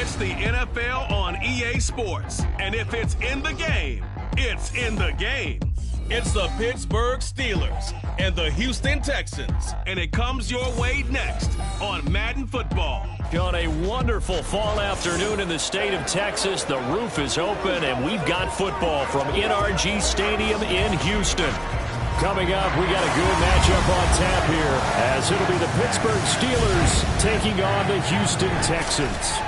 It's the NFL on EA Sports. And if it's in the game, it's in the game. It's the Pittsburgh Steelers and the Houston Texans. And it comes your way next on Madden Football. On a wonderful fall afternoon in the state of Texas, the roof is open, and we've got football from NRG Stadium in Houston. Coming up, we got a good matchup on tap here, as it'll be the Pittsburgh Steelers taking on the Houston Texans.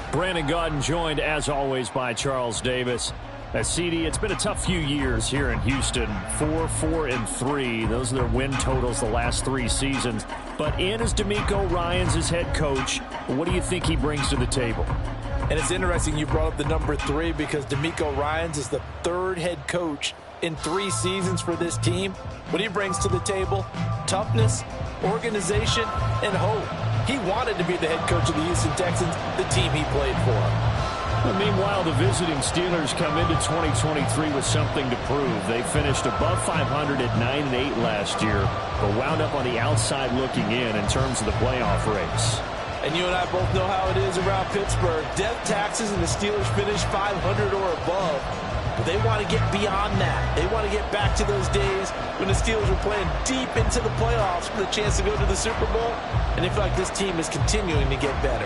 Brandon Gaudin joined, as always, by Charles Davis. CD, it's been a tough few years here in Houston. 4-4-3. Those are their win totals the last 3 seasons. But in is D'Amico Ryans as head coach. What do you think he brings to the table? And it's interesting you brought up the number 3 because D'Amico Ryans is the 3rd head coach in 3 seasons for this team. What he brings to the table: toughness, organization, and hope. He wanted to be the head coach of the Houston Texans, the team he played for. Well, meanwhile, the visiting Steelers come into 2023 with something to prove. They finished above 500 at 9-8 last year, but wound up on the outside looking in terms of the playoff race. And you and I both know how it is around Pittsburgh. Death taxes and the Steelers finish 500 or above. But they want to get beyond that. They want to get back to those days when the Steelers were playing deep into the playoffs for the chance to go to the Super Bowl. And they feel like this team is continuing to get better.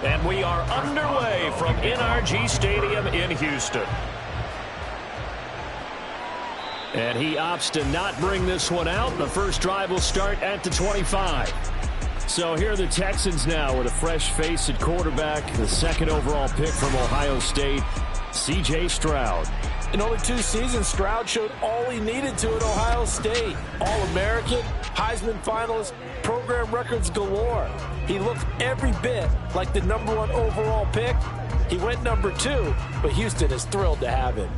And we are underway from NRG Stadium in Houston. And he opts to not bring this one out. The first drive will start at the 25. So here are the Texans now with a fresh face at quarterback. The 2nd overall pick from Ohio State, C.J. Stroud. In only 2 seasons, Stroud showed all he needed to at Ohio State. All-American, Heisman finalist, program records galore. He looked every bit like the number 1 overall pick. He went number 2, but Houston is thrilled to have him.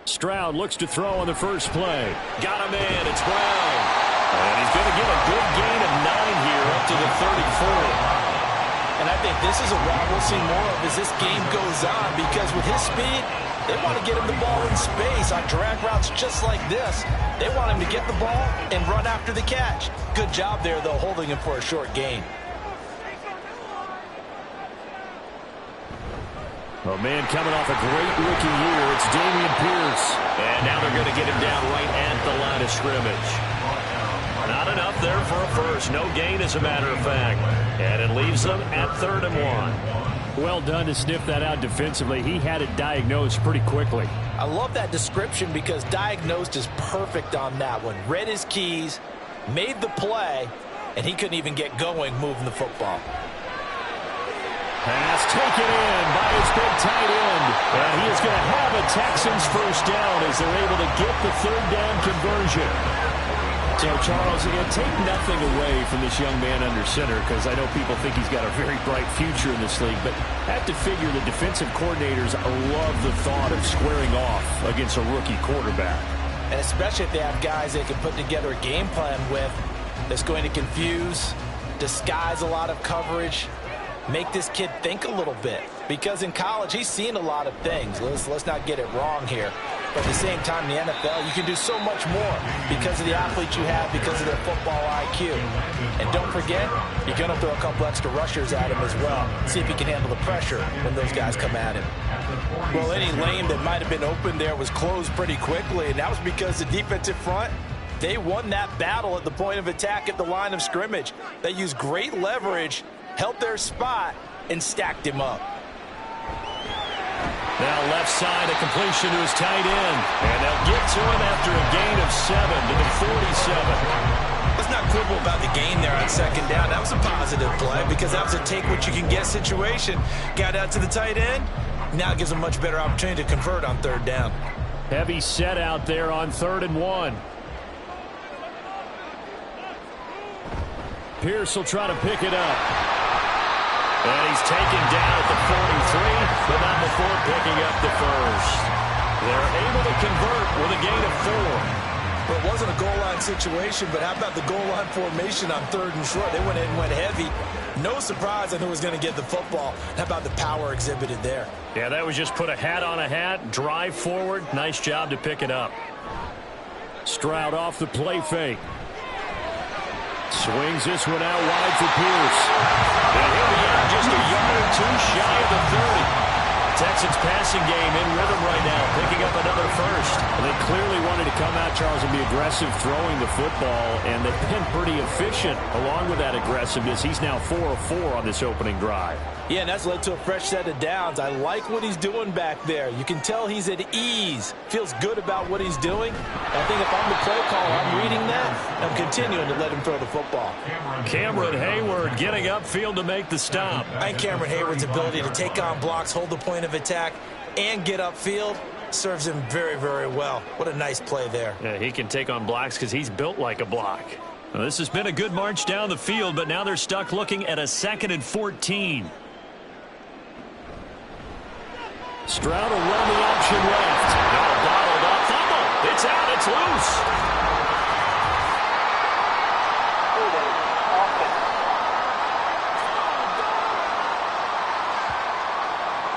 Stroud looks to throw on the first play. Got him in. It's Brown. And he's going to get a good gain of 9 here up to the 34. And I think this is a route we'll see more of as this game goes on, because with his speed, they want to get him the ball in space on drag routes just like this. They want him to get the ball and run after the catch. Good job there, though, holding him for a short gain. Oh, man, coming off a great rookie year, it's Dameon Pierce. And now they're going to get him down right at the line of scrimmage. Not enough there for a first. No gain, as a matter of fact. And it leaves them at 3rd and 1. Well done to sniff that out defensively. He had it diagnosed pretty quickly. I love that description because diagnosed is perfect on that one. Read his keys, made the play, and he couldn't even get going moving the football. Pass taken in by his big tight end. And he is going to have a Texans first down as they're able to get the 3rd down conversion. So, Charles, take nothing away from this young man under center, because I know people think he's got a very bright future in this league, but I have to figure the defensive coordinators love the thought of squaring off against a rookie quarterback. And especially if they have guys they can put together a game plan with that's going to confuse, disguise a lot of coverage, make this kid think a little bit. Because in college, he's seen a lot of things. Let's not get it wrong here. But at the same time, in the NFL, you can do so much more because of the athletes you have, because of their football IQ. And don't forget, you're going to throw a couple extra rushers at him as well. See if he can handle the pressure when those guys come at him. Well, any lane that might have been open there was closed pretty quickly, and that was because the defensive front, they won that battle at the point of attack at the line of scrimmage. They used great leverage, held their spot, and stacked him up. Now left side, a completion to his tight end. And they'll get to him after a gain of 7 to the 47. Let's not quibble about the gain there on 2nd down. That was a positive play because that was a take-what-you-can-get situation. Got out to the tight end. Now it gives them a much better opportunity to convert on 3rd down. Heavy set out there on 3rd and 1. Pierce will try to pick it up. And he's taken down at the 43, but not before picking up the first. They're able to convert with a gain of 4. Well, it wasn't a goal line situation, but how about the goal line formation on 3rd and short? They went in and went heavy. No surprise on who was going to get the football. How about the power exhibited there? Yeah, that was just put a hat on a hat, drive forward. Nice job to pick it up. Stroud off the play fake. Swings this one out wide for Pierce. And he'll be out just a yard or two shy of the 30. Texans passing game in rhythm right now, picking up another first. And they clearly wanted to come out, Charles, and be aggressive throwing the football, and they've been pretty efficient along with that aggressiveness. He's now 4 of 4 on this opening drive. Yeah, and that's led to a fresh set of downs. I like what he's doing back there. You can tell he's at ease. Feels good about what he's doing. I think if I'm the play caller, I'm reading that. I'm continuing to let him throw the football. Cameron Hayward getting upfield to make the stop. I think Cameron Hayward's ability to take on blocks, hold the point of attack, and get upfield serves him very, very well. What a nice play there. Yeah, he can take on blocks because he's built like a block. Well, this has been a good march down the field, but now they're stuck looking at a 2nd and 14. Stroud will run the option left. Now bottled up. Fumble. It's out. It's loose.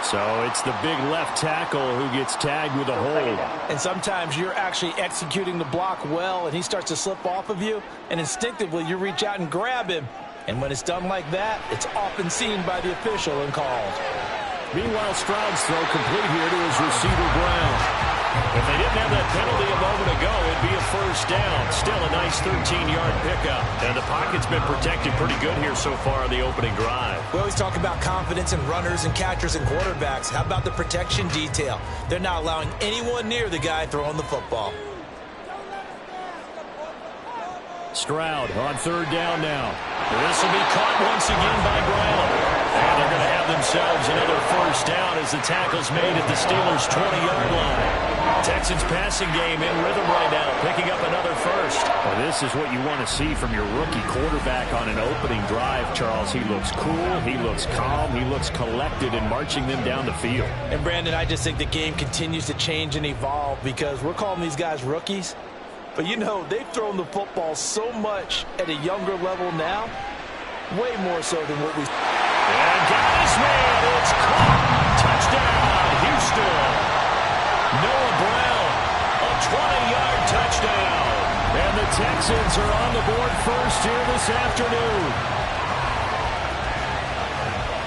So it's the big left tackle who gets tagged with a hold. And sometimes you're actually executing the block well, and he starts to slip off of you, and instinctively you reach out and grab him. And when it's done like that, it's often seen by the official and called. Meanwhile, Stroud's throw complete here to his receiver, Brown. If they didn't have that penalty a moment ago, it'd be a first down. Still a nice 13-yard pickup. And the pocket's been protected pretty good here so far in the opening drive. We always talk about confidence in runners and catchers and quarterbacks. How about the protection detail? They're not allowing anyone near the guy throwing the football. Stroud on 3rd down now. This will be caught once again by Brown. And they're going to have themselves another first down as the tackle's made at the Steelers' 20-yard line. Texans passing game in rhythm right now, picking up another first. Well, this is what you want to see from your rookie quarterback on an opening drive, Charles. He looks cool, he looks calm, he looks collected in marching them down the field. And, Brandon, I just think the game continues to change and evolve because we're calling these guys rookies. But, you know, they've thrown the football so much at a younger level now, way more so than what we... And got his man. It's caught. Touchdown, Houston. Noah Brown, a 20-yard touchdown. And the Texans are on the board first here this afternoon.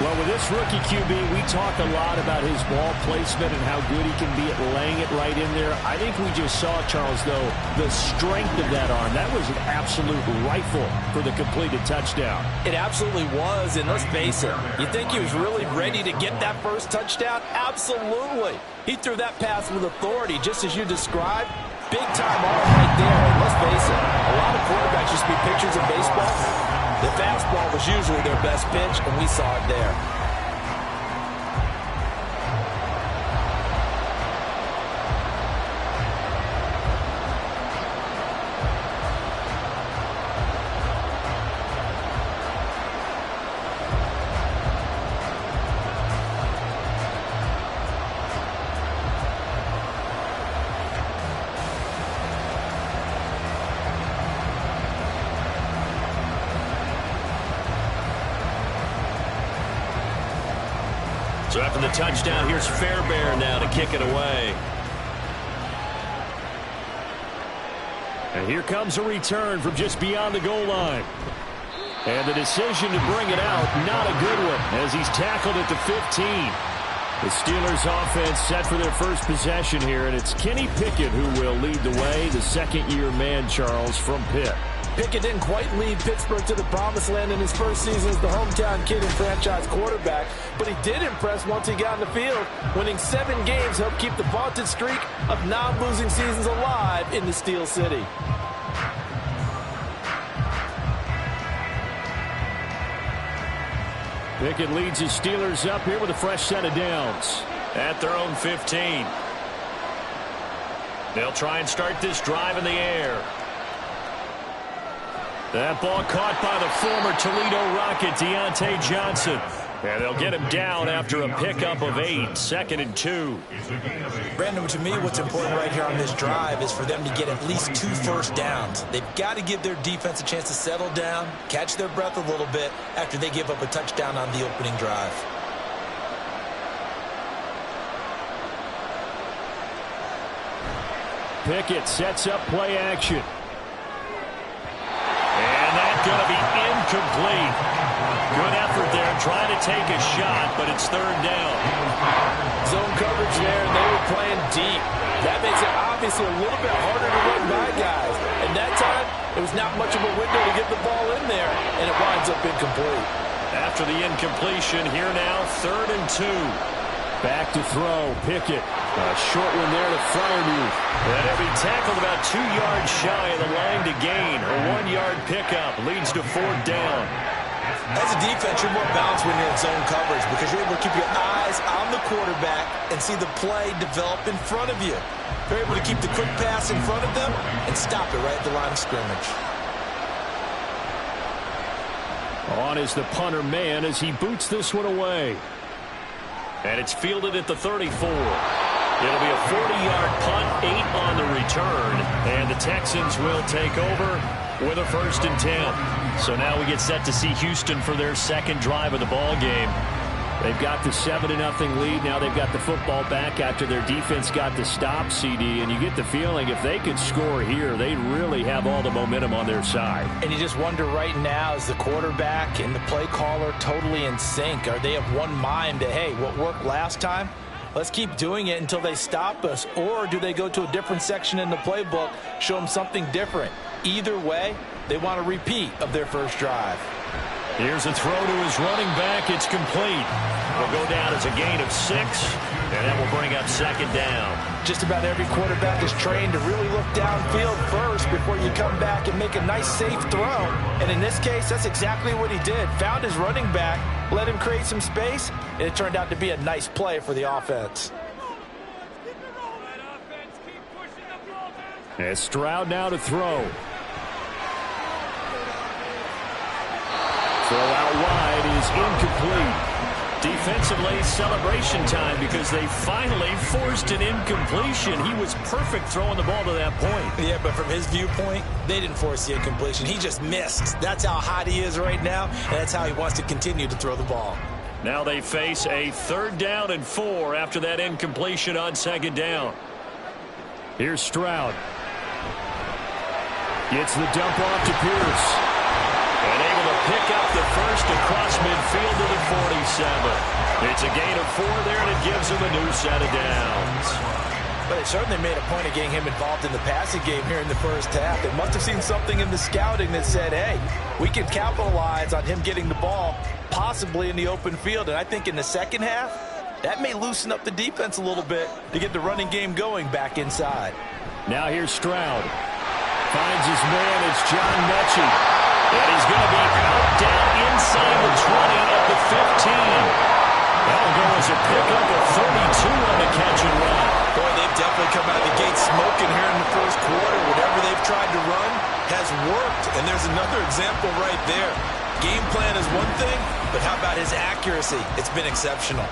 Well, with this rookie QB, we talk a lot about his ball placement and how good he can be at laying it right in there. I think we just saw, Charles, though, the strength of that arm. That was an absolute rifle for the completed touchdown. It absolutely was, and let's face it, you think he was really ready to get that first touchdown? Absolutely. He threw that pass with authority, just as you described. Big-time arm right there, and let's face it, a lot of quarterbacks used to be pitchers in baseball. The fastball was usually their best pitch, and we saw it there. So after the touchdown, here's Fairbairn now to kick it away. And here comes a return from just beyond the goal line. And the decision to bring it out, not a good one, as he's tackled at the 15. The Steelers offense set for their first possession here, and it's Kenny Pickett who will lead the way, the second-year man, Charles, from Pitt. Pickett didn't quite lead Pittsburgh to the promised land in his first season as the hometown kid and franchise quarterback, but he did impress once he got in the field. Winning 7 games helped keep the vaunted streak of non-losing seasons alive in the Steel City. Pickett leads his Steelers up here with a fresh set of downs at their own 15. They'll try and start this drive in the air. That ball caught by the former Toledo Rocket, Deontay Johnson. And they'll get him down after a pickup of 8, 2nd and 2. Brandon, to me, what's important right here on this drive is for them to get at least 2 first downs. They've got to give their defense a chance to settle down, catch their breath a little bit after they give up a touchdown on the opening drive. Pickett sets up play action. And that's going to be incomplete. Good effort there, trying to take a shot, but it's 3rd down. Zone coverage there, and they were playing deep. That makes it obviously a little bit harder to run by guys. And that time, it was not much of a window to get the ball in there, and it winds up incomplete. After the incompletion, here now, 3rd and 2. Back to throw, Pickett. A short one there to Freiermuth. And he'll be tackled about 2 yards shy of the line to gain. A 1-yard pickup leads to 4th down. As a defense, you're more balanced when you're in zone coverage because you're able to keep your eyes on the quarterback and see the play develop in front of you. You're able to keep the quick pass in front of them and stop it right at the line of scrimmage. On is the punter man as he boots this one away. And it's fielded at the 34. It'll be a 40-yard punt, 8 on the return. And the Texans will take over with a 1st and 10. So now we get set to see Houston for their 2nd drive of the ball game. They've got the 7-0 lead. Now they've got the football back after their defense got the stop, CD. And you get the feeling if they could score here, they really have all the momentum on their side. And you just wonder right now, is the quarterback and the play caller totally in sync? Are they of one mind that, hey, what worked last time, let's keep doing it until they stop us? Or do they go to a different section in the playbook, show them something different? Either way, they want a repeat of their first drive. Here's a throw to his running back. It's complete. Will go down as a gain of 6, and that will bring up 2nd down. Just about every quarterback is trained to really look downfield first before you come back and make a nice, safe throw. And in this case, that's exactly what he did. Found his running back, let him create some space, and it turned out to be a nice play for the offense. As Stroud now to throw. Throw out wide is incomplete. Defensively, celebration time because they finally forced an incompletion. He was perfect throwing the ball to that point. Yeah, but from his viewpoint, they didn't force the incompletion. He just missed. That's how hot he is right now, and that's how he wants to continue to throw the ball. Now they face a 3rd down and 4 after that incompletion on 2nd down. Here's Stroud. Gets the dump off to Pierce. And able to pick up the first across midfield to the 47. It's a gain of 4 there, and it gives him a new set of downs. But they certainly made a point of getting him involved in the passing game here in the first half. They must have seen something in the scouting that said, hey, we can capitalize on him getting the ball, possibly in the open field. And I think in the second half, that may loosen up the defense a little bit to get the running game going back inside. Now here's Stroud. Finds his man. It's John Mechie. And he's going to be out down inside the 20 at the 15. That'll go as a pickup of 32 on the catch and run. Boy, they've definitely come out of the gate smoking here in the first quarter. Whatever they've tried to run has worked. And there's another example right there. Game plan is one thing, but how about his accuracy? It's been exceptional.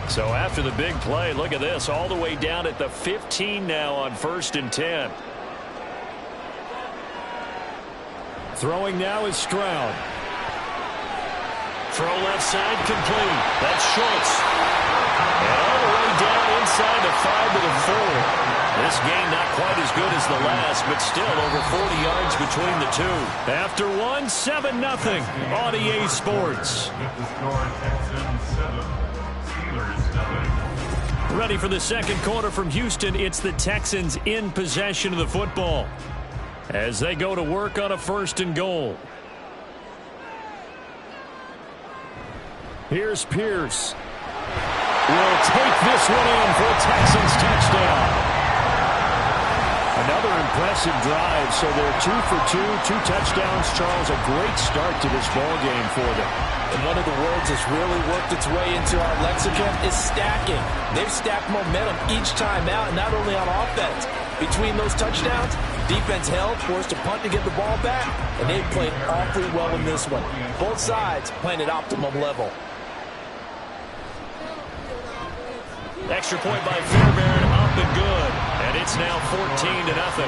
So after the big play, look at this, all the way down at the 15 now on 1st and 10. Throwing now is Stroud. Throw left side complete. That's Schultz. And all the way down inside the 5 to the 4. This game not quite as good as the last, but still over 40 yards between the two. After one, 7-0 on EA Sports. Ready for the 2nd quarter from Houston. It's the Texans in possession of the football as they go to work on a 1st and goal. Here's Pierce. Will take this one in for a Texans touchdown. Another impressive drive, so they're 2 for 2, 2 touchdowns. Charles, a great start to this ball game for them. And one of the words that's really worked its way into our lexicon is stacking. They've stacked momentum each time out, and not only on offense, between those touchdowns, defense held, forced a punt to get the ball back, and they played awfully well in this one. Both sides playing at optimum level. Extra point by Fairbairn, up and good. And it's now 14-0.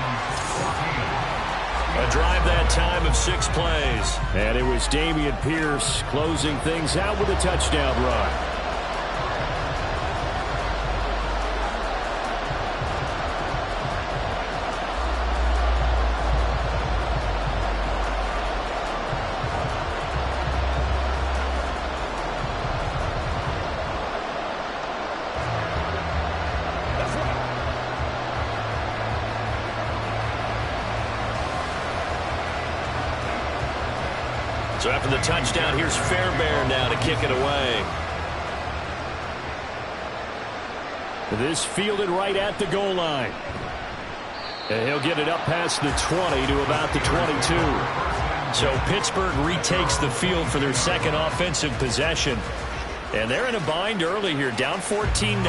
A drive that time of 6 plays. And it was Dameon Pierce closing things out with a touchdown run. So after the touchdown, here's Fairbairn now to kick it away. This fielded right at the goal line. And he'll get it up past the 20 to about the 22. So Pittsburgh retakes the field for their second offensive possession. And they're in a bind early here, down 14-0.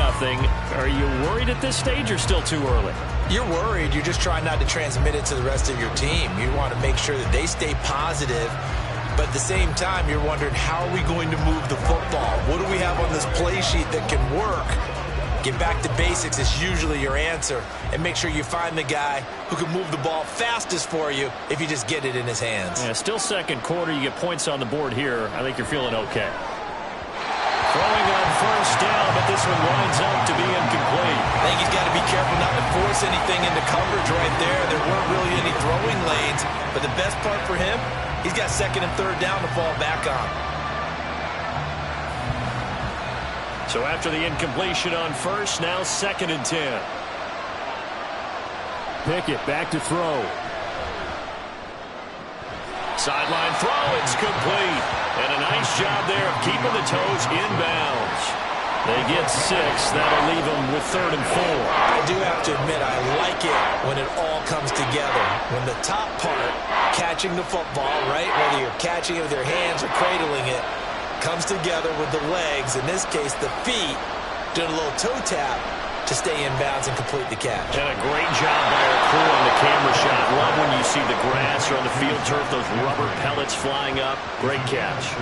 Are you worried at this stage or still too early? You're worried. You're just trying not to transmit it to the rest of your team. You want to make sure that they stay positive. But at the same time, you're wondering, how are we going to move the football? What do we have on this play sheet that can work? Get back to basics is usually your answer. And make sure you find the guy who can move the ball fastest for you if you just get it in his hands. Yeah, still second quarter. You get points on the board here. I think you're feeling okay. Throwing on first down, but this one winds up to be incomplete. I think he's got to be careful not to force anything into coverage right there. There weren't really any throwing lanes. But the best part for him, he's got second and third down to fall back on. So after the incompletion on first, now 2nd and 10. Pickett back to throw. Sideline throw, it's complete. And a nice job there of keeping the toes inbounds. They get 6. That'll leave them with 3rd and 4. I do have to admit, I like it when it all comes together. When the top part, catching the football, right, whether you're catching it with your hands or cradling it, comes together with the legs, in this case the feet, doing a little toe tap to stay in bounds and complete the catch. And a great job by our crew on the camera shot. Love when you see the grass or on the field turf, those rubber pellets flying up. Great catch.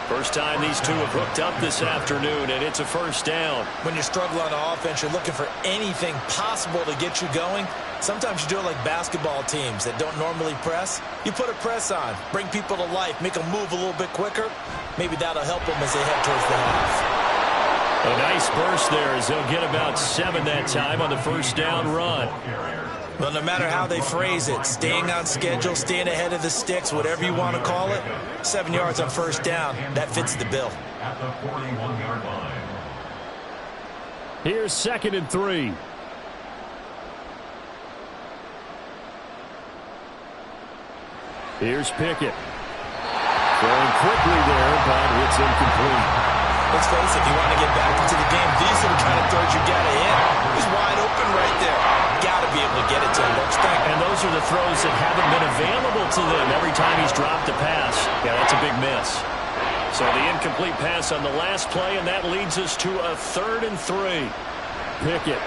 First time these two have hooked up this afternoon, and it's a first down. When you struggle on offense, you're looking for anything possible to get you going. Sometimes you do it like basketball teams that don't normally press. You put a press on, bring people to life, make them move a little bit quicker. Maybe that'll help them as they head towards the half. A nice burst there as they'll get about 7 that time on the first down run. Well, no matter how they phrase it, staying on schedule, staying ahead of the sticks, whatever you want to call it, 7 yards on first down, that fits the bill. At the 41-yard line. Here's 2nd and 3. Here's Pickett. Throwing quickly there, but it's incomplete. Let's face it, if you want to get back into the game, these are the kind of throws you got to hit. He's wide open right there. Got to be able to get it to him, don't you think? And those are the throws that haven't been available to them every time he's dropped a pass. Yeah, that's a big miss. So the incomplete pass on the last play, and that leads us to a 3rd and 3. Pickett.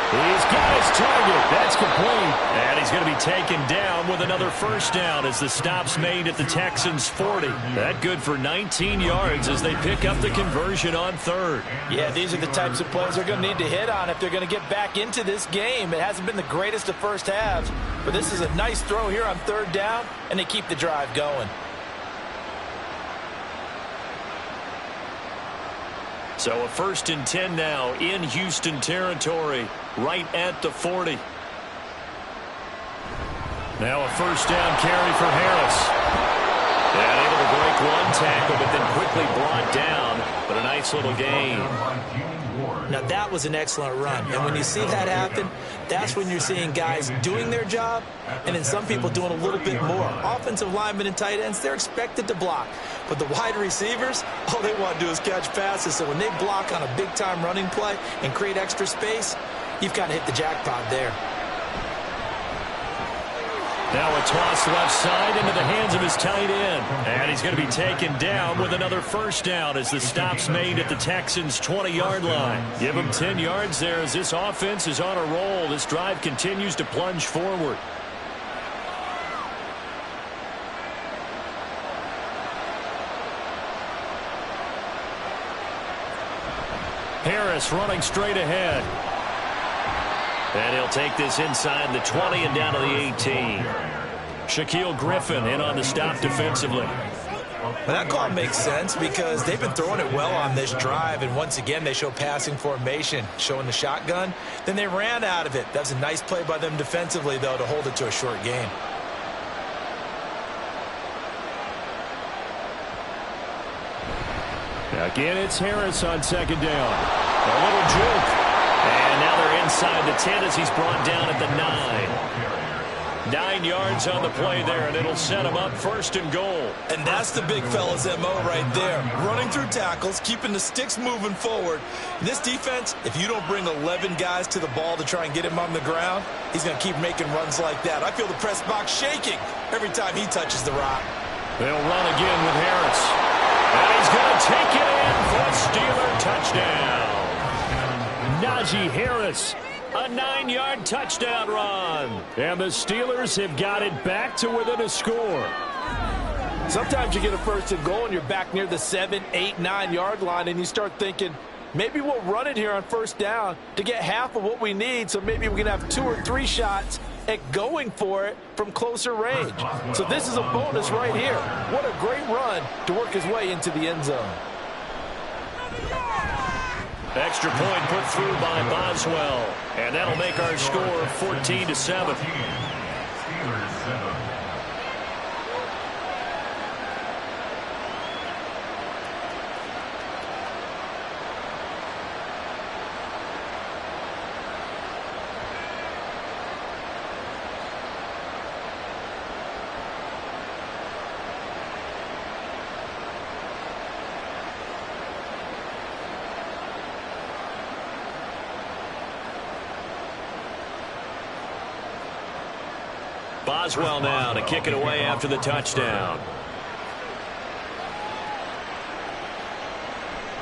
He's got his target. That's complete. And he's going to be taken down with another first down as the stop's made at the Texans' 40. That good for 19 yards as they pick up the conversion on 3rd. Yeah, these are the types of plays they're going to need to hit on if they're going to get back into this game. It hasn't been the greatest of first halves, but this is a nice throw here on 3rd down, and they keep the drive going. So a 1st and 10 now in Houston territory, right at the 40. Now a first down carry for Harris. And able to break one tackle, but then quickly brought down. But a nice little gain. Now that was an excellent run. And when you see that happen, that's when you're seeing guys doing their job and then some people doing a little bit more. Offensive linemen and tight ends, they're expected to block. But the wide receivers, all they want to do is catch passes. So when they block on a big-time running play and create extra space, you've got to hit the jackpot there. Now a toss left side into the hands of his tight end. And he's going to be taken down with another first down as the stop's made at the Texans' 20-yard line. Give him 10 yards there as this offense is on a roll. This drive continues to plunge forward. Harris running straight ahead. And he'll take this inside the 20 and down to the 18. Shaquille Griffin in on the stop defensively. Well, that call makes sense because they've been throwing it well on this drive, and once again they show passing formation, showing the shotgun. Then they ran out of it. That was a nice play by them defensively, though, to hold it to a short game. Again, it's Harris on second down. A little juke. And now they're inside the 10 as he's brought down at the 9. 9 yards on the play there, and it'll set him up first and goal. And that's the big fella's MO right there. Running through tackles, keeping the sticks moving forward. This defense, if you don't bring 11 guys to the ball to try and get him on the ground, he's going to keep making runs like that. I feel the press box shaking every time he touches the rock. They'll run again with Harris. And he's going to take it in for a Steeler touchdown. Najee Harris, a 9-yard touchdown run. And the Steelers have got it back to within a score. Sometimes you get a first and goal and you're back near the 7, 8, 9-yard line and you start thinking, maybe we'll run it here on first down to get half of what we need, so maybe we can have 2 or 3 shots at going for it from closer range. So this is a bonus right here. What a great run to work his way into the end zone. Extra point put through by Boswell. And that'll make our score 14-7. Steelers 7. Boswell now to kick it away after the touchdown.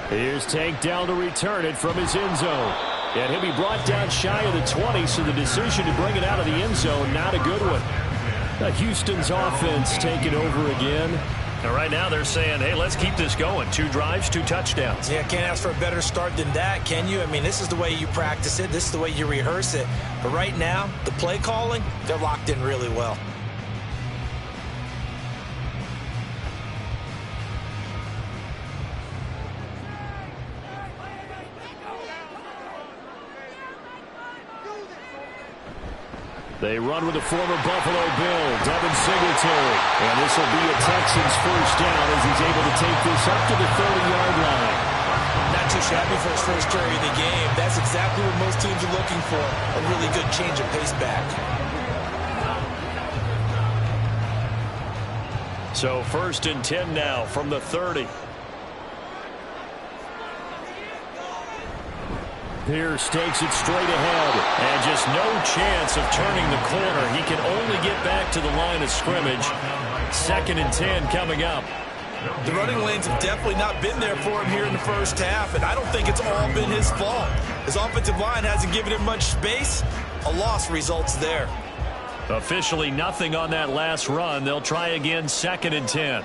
Here's Tank down to return it from his end zone. And he'll be brought down shy of the 20, so the decision to bring it out of the end zone, not a good one. Houston's offense taking over again. And right now they're saying, hey, let's keep this going. 2 drives, 2 touchdowns. Yeah, can't ask for a better start than that, can you? I mean, this is the way you practice it. This is the way you rehearse it. But right now, the play calling, they're locked in really well. They run with the former Buffalo Bill, Devin Singletary. And this will be a Texans first down as he's able to take this up to the 30-yard line. Not too shabby for his first carry of the game. That's exactly what most teams are looking for. A really good change of pace back. So first and 10 now from the 30. Pierce takes it straight ahead. And just no chance of turning the corner. He can only get back to the line of scrimmage. 2nd and 10 coming up. The running lanes have definitely not been there for him here in the first half, and I don't think it's all been his fault. His offensive line hasn't given him much space. A loss results there. Officially nothing on that last run. They'll try again 2nd and 10.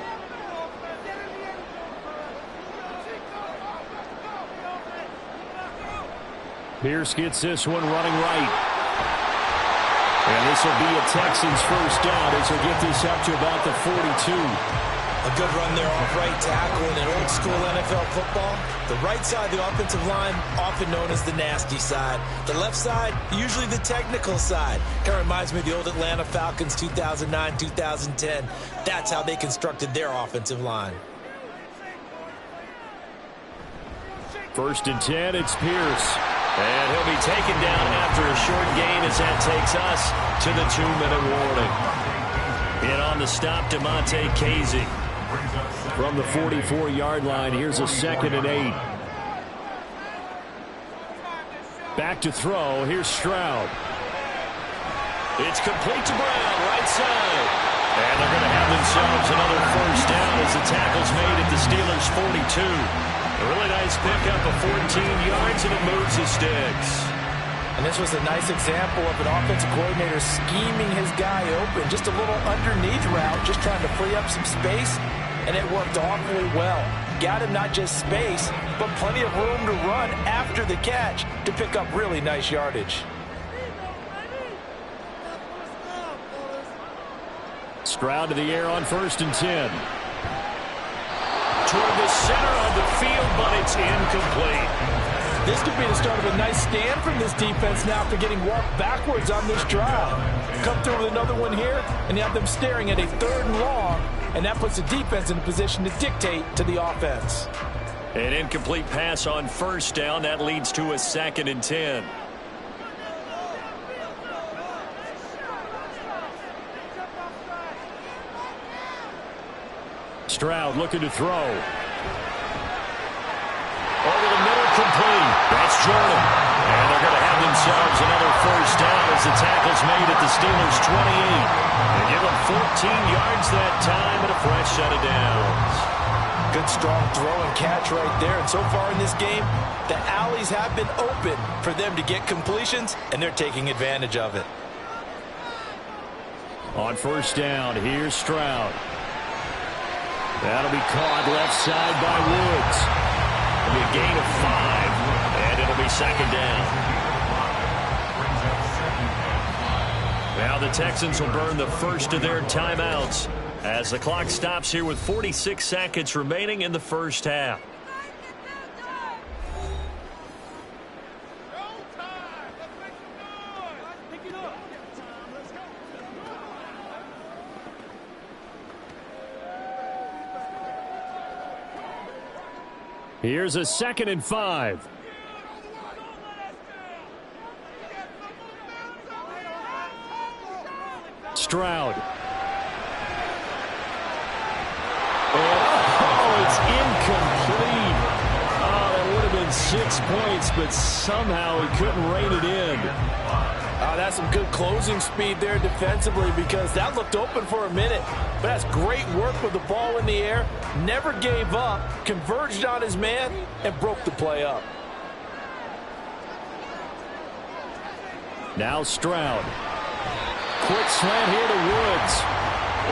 Pierce gets this one running right. And this will be a Texans first down as he'll get this up to about the 42. A good run there off right tackle in an old school NFL football. The right side of the offensive line, often known as the nasty side. The left side, usually the technical side. Kind of reminds me of the old Atlanta Falcons 2009, 2010. That's how they constructed their offensive line. 1st and 10, it's Pierce. And he'll be taken down after a short gain as that takes us to the 2-minute warning. In on the stop, DeMonte Casey. From the 44-yard line, here's a 2nd and 8. Back to throw, here's Stroud. It's complete to Brown, right side. And they're going to have themselves another first down as the tackle's made at the Steelers' 42. A really nice pickup of 14 yards, and it moves the sticks. And this was a nice example of an offensive coordinator scheming his guy open. Just a little underneath route, just trying to free up some space, and it worked awfully well. Got him not just space, but plenty of room to run after the catch to pick up really nice yardage. Stroud to the air on 1st and 10. Toward the center of the field, but it's incomplete. This could be the start of a nice stand from this defense now after getting walked backwards on this drive. Come through with another one here, and you have them staring at a 3rd and long, and that puts the defense in a position to dictate to the offense. An incomplete pass on 1st down. That leads to a 2nd and 10. Stroud looking to throw. Over the middle, complete. That's Jordan. And they're going to have themselves another first down as the tackle's made at the Steelers' 28. They give them 14 yards that time and a fresh set of downs. Good strong throw and catch right there. And so far in this game, the alleys have been open for them to get completions, and they're taking advantage of it. On 1st down, here's Stroud. That'll be caught left side by Woods. It'll be a gain of 5, and it'll be 2nd down. Now the Texans will burn the first of their timeouts as the clock stops here with 46 seconds remaining in the first half. Here's a 2nd and 5. Stroud. Oh, it's incomplete. Oh, that would have been 6 points, but somehow he couldn't rein it in. That's some good closing speed there defensively because that looked open for a minute. But that's great work with the ball in the air. Never gave up, converged on his man, and broke the play up. Now Stroud. Quick slant here to Woods.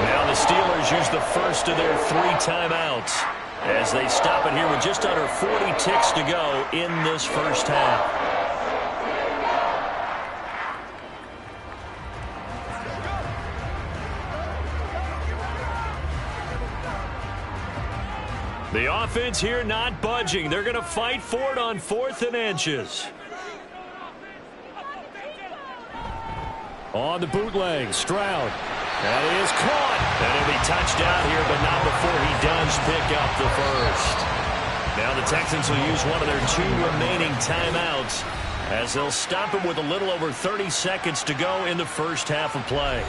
Now the Steelers use the first of their 3 timeouts as they stop it here with just under 40 ticks to go in this first half. The offense here not budging. They're going to fight for it on 4th and inches. On the bootleg, Stroud. That is caught. And it'll be touched out here, but not before he does pick up the first. Now the Texans will use one of their 2 remaining timeouts as they'll stop it with a little over 30 seconds to go in the first half of play.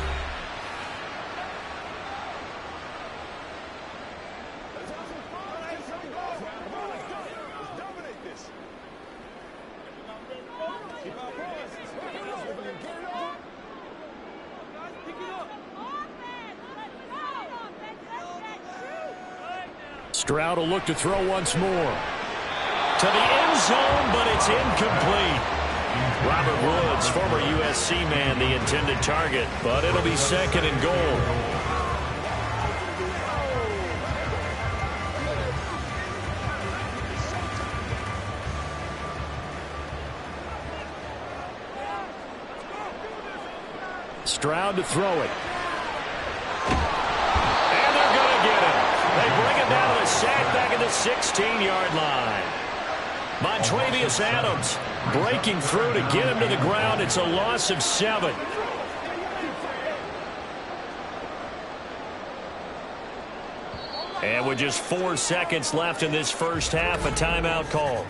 Stroud will look to throw once more. To the end zone, but it's incomplete. Robert Woods, former USC man, the intended target, but it'll be 2nd and goal. Stroud to throw it. And they're going to get him. They bring it down to the sack back at the 16-yard line. Montravius Adams breaking through to get him to the ground. It's a loss of 7. And with just 4 seconds left in this first half, a timeout call.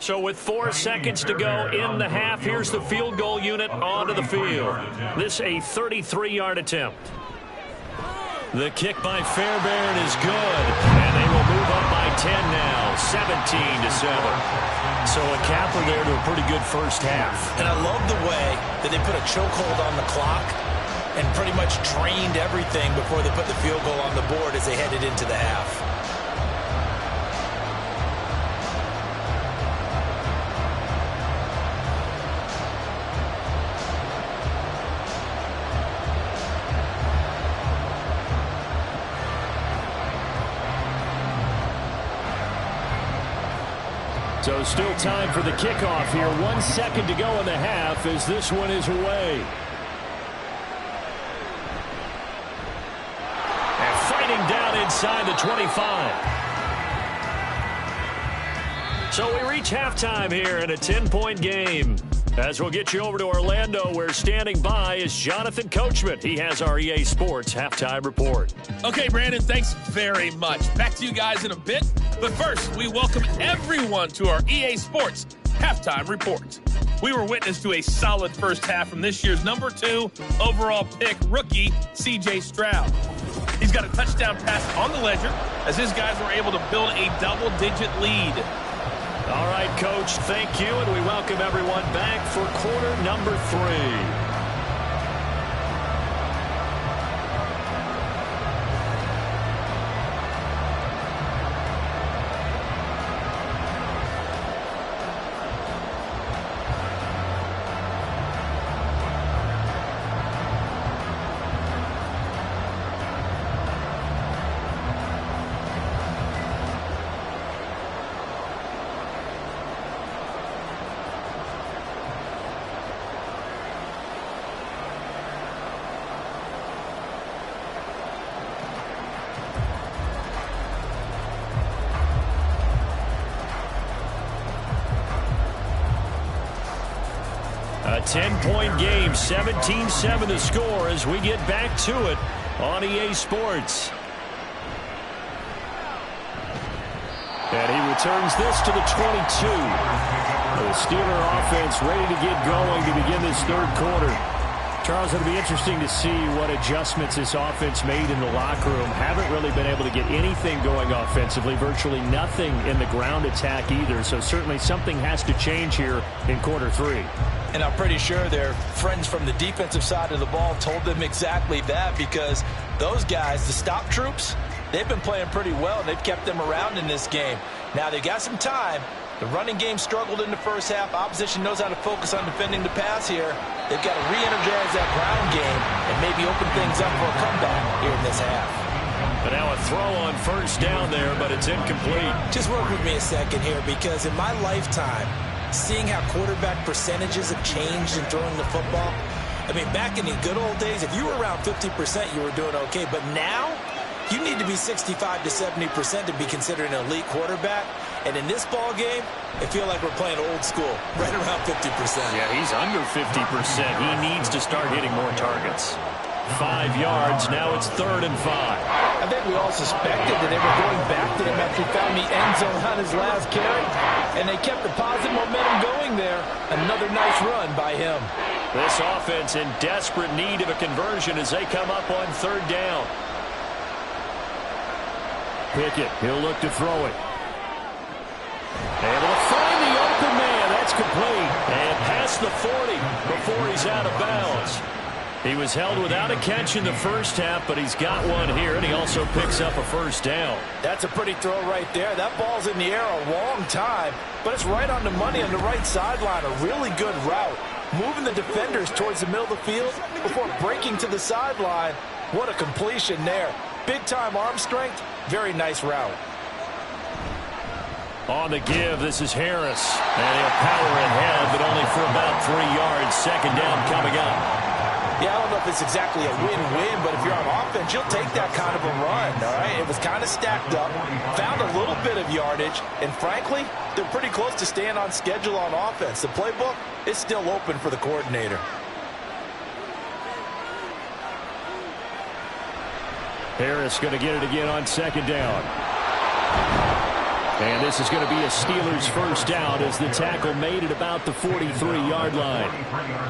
So with 4 seconds to go in the half, here's the field goal unit onto the field. This a 33-yard attempt. The kick by Fairbairn is good, and they will move up by 10 now, 17-7. So a capper there to a pretty good first half. And I love the way that they put a chokehold on the clock and pretty much trained everything before they put the field goal on the board as they headed into the half. So still time for the kickoff here. 1 second to go in the half as this one is away. And fighting down inside the 25. So we reach halftime here in a 10-point game. As we'll get you over to Orlando, where standing by is Jonathan Coachman. He has our EA Sports halftime report. Okay, Brandon, thanks very much. Back to you guys in a bit. But first, we welcome everyone to our EA Sports halftime report. We were witness to a solid first half from this year's number 2 overall pick rookie, C.J. Stroud. He's got a touchdown pass on the ledger as his guys were able to build a double-digit lead. All right, Coach, thank you, and we welcome everyone back for quarter number 3. A 10-point game, 17-7 the score as we get back to it on EA Sports. And he returns this to the 22. The Steeler offense ready to get going to begin this third quarter. Charles, it'll be interesting to see what adjustments this offense made in the locker room. Haven't really been able to get anything going offensively, virtually nothing in the ground attack either. So certainly something has to change here in quarter 3. And I'm pretty sure their friends from the defensive side of the ball told them exactly that, because those guys, the stop troops, they've been playing pretty well, and they've kept them around in this game. Now they've got some time. The running game struggled in the first half. Opposition knows how to focus on defending the pass here. They've got to re-energize that ground game and maybe open things up for a comeback here in this half. But now a throw on first down there, but it's incomplete. Just work with me a second here, because in my lifetime, seeing how quarterback percentages have changed in throwing the football, I mean, back in the good old days, if you were around 50%, you were doing okay. But now, you need to be 65 to 70% to be considered an elite quarterback. And in this ball game, I feel like we're playing old school, right around 50%. Yeah, he's under 50%. He needs to start hitting more targets. 5 yards. Now it's 3rd and 5. I think we all suspected that they were going back to him after he found the end zone on his last carry, and they kept the positive momentum going there. Another nice run by him. This offense in desperate need of a conversion as they come up on 3rd down. Pickett, he'll look to throw it. Able to find the open man. That's complete. And past the 40 before he's out of bounds. He was held without a catch in the first half, but he's got one here, and he also picks up a first down. That's a pretty throw right there. That ball's in the air a long time, but it's right on the money on the right sideline. A really good route. Moving the defenders towards the middle of the field before breaking to the sideline. What a completion there. Big-time arm strength. Very nice route. On the give, this is Harris. And he'll power ahead, but only for about 3 yards. 2nd down coming up. Yeah, I don't know if it's exactly a win-win, but if you're on offense, you'll take that kind of a run, all right? It was kind of stacked up, found a little bit of yardage, and frankly, they're pretty close to staying on schedule on offense. The playbook is still open for the coordinator. Harris going to get it again on 2nd down. And this is going to be a Steelers first down as the tackle made at about the 43-yard line.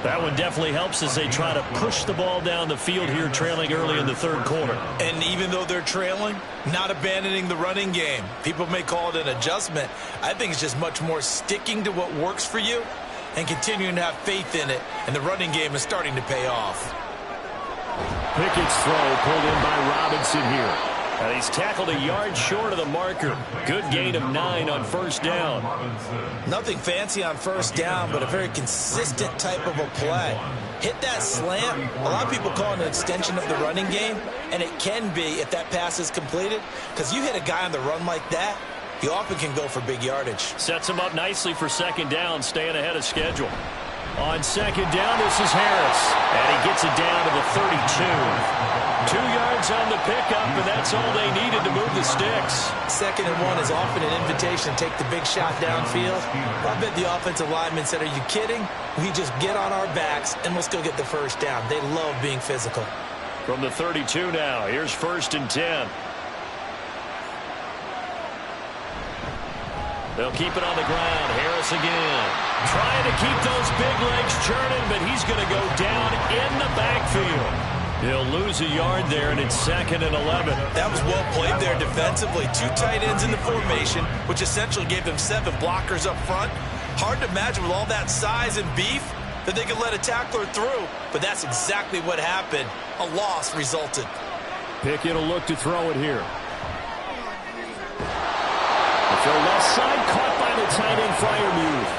That one definitely helps as they try to push the ball down the field here, trailing early in the third quarter. And even though they're trailing, not abandoning the running game. People may call it an adjustment. I think it's just much more sticking to what works for you and continuing to have faith in it. And the running game is starting to pay off. Pickett's throw pulled in by Robinson here. He's tackled a yard short of the marker. Good gain of 9 on first down. Nothing fancy on first down, but a very consistent type of a play. Hit that slant. A lot of people call it an extension of the running game, and it can be if that pass is completed, because you hit a guy on the run like that, he often can go for big yardage. Sets him up nicely for second down, staying ahead of schedule. On second down, this is Harris, and he gets it down to the 32. 2 yards on the pickup, and that's all they needed to move the sticks. 2nd and 1 is often an invitation to take the big shot downfield. I bet the offensive lineman said, are you kidding? We just get on our backs, and let's go get the first down. They love being physical. From the 32 now, here's 1st and 10. They'll keep it on the ground. Harris again. Trying to keep those big legs churning, but he's going to go down in the backfield. He'll lose a yard there, and it's 2nd and 11. That was well played there defensively. 2 tight ends in the formation, which essentially gave them 7 blockers up front. Hard to imagine with all that size and beef that they could let a tackler through, but that's exactly what happened. A loss resulted. Pickett will look to throw it here. The left side caught by the tight end Freiermuth.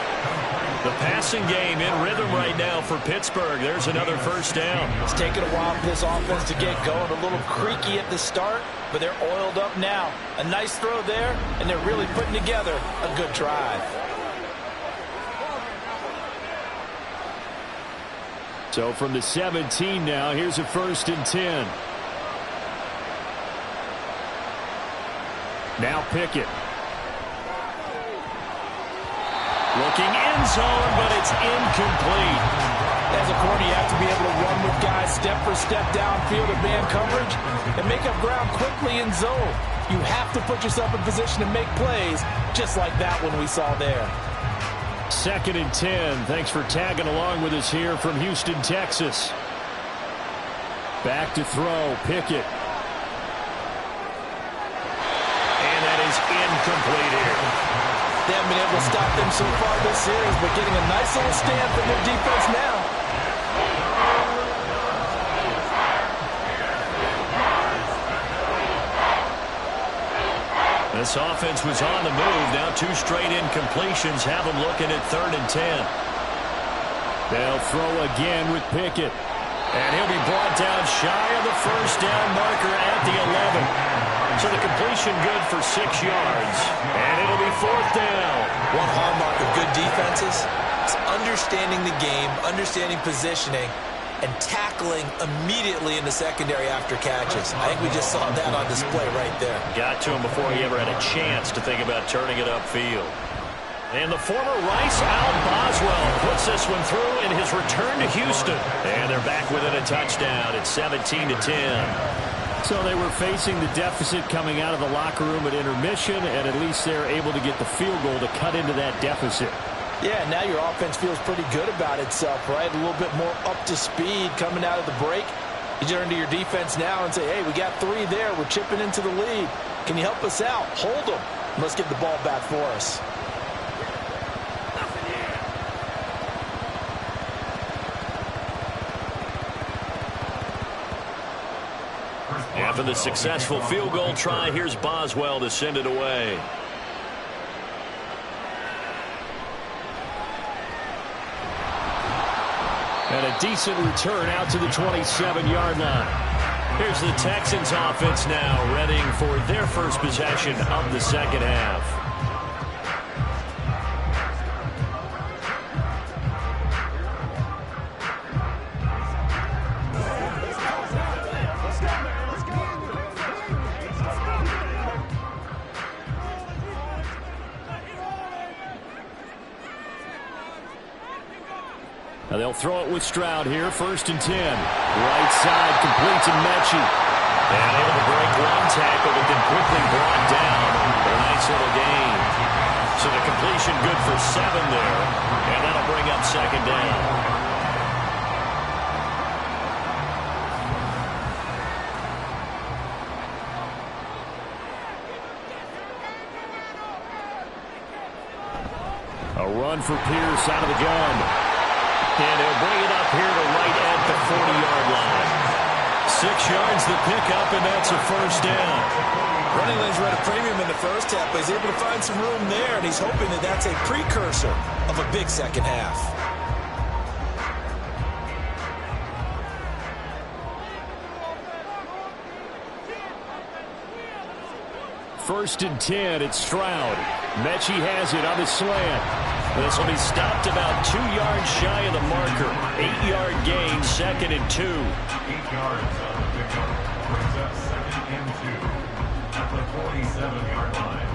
The passing game in rhythm right now for Pittsburgh. There's another first down. It's taken a while for this offense to get going. A little creaky at the start, but they're oiled up now. A nice throw there, and they're really putting together a good drive. So from the 17 now, here's a 1st and 10. Now Pickett. Looking end zone, but it's incomplete. As a corner, you have to be able to run with guys step for step downfield in man coverage and make up ground quickly in zone. You have to put yourself in position to make plays just like that one we saw there. 2nd and 10. Thanks for tagging along with us here from Houston, Texas. Back to throw, Pickett. And that is incomplete here. They haven't been able to stop them so far this series, but getting a nice little stand from their defense now. This offense was on the move. Now 2 straight incompletions have them looking at 3rd and 10. They'll throw again with Pickett. And he'll be brought down shy of the first down marker at the 11. So the completion good for 6 yards. And it'll be 4th down. One hallmark of good defenses is understanding the game, understanding positioning, and tackling immediately in the secondary after catches. I think we just saw that on display right there. Got to him before he ever had a chance to think about turning it upfield. And the former Rice Al Boswell puts this one through in his return to Houston. And they're back within a touchdown at 17-10. So they were facing the deficit coming out of the locker room at intermission, and at least they're able to get the field goal to cut into that deficit. Yeah, now your offense feels pretty good about itself, right? A little bit more up to speed coming out of the break. You turn to your defense now and say, hey, we got 3 there. We're chipping into the lead. Can you help us out? Hold them. Let's get the ball back for us. After the successful field goal try, here's Boswell to send it away. And a decent return out to the 27-yard line. Here's the Texans offense now, readying for their first possession of the second half. Now they'll throw it with Stroud here, 1st and 10. Right side, complete to Mechie. And able to break one tackle, but then quickly brought down. A nice little gain. completion good for 7 there, and that'll bring up second down. A run for Pierce out of the gun. And he'll bring it up here to right at the 40-yard line. 6 yards the pickup, and that's a first down. Running lanes were at a premium in the first half, but he's able to find some room there, and he's hoping that that's a precursor of a big second half. First and 10, it's Stroud. Mechie has it on the slant. This will be stopped about 2 yards shy of the marker. 8-yard gain, 2nd and 2. 8 yards on the pickup. Brings up 2nd and 2 at the 47-yard line.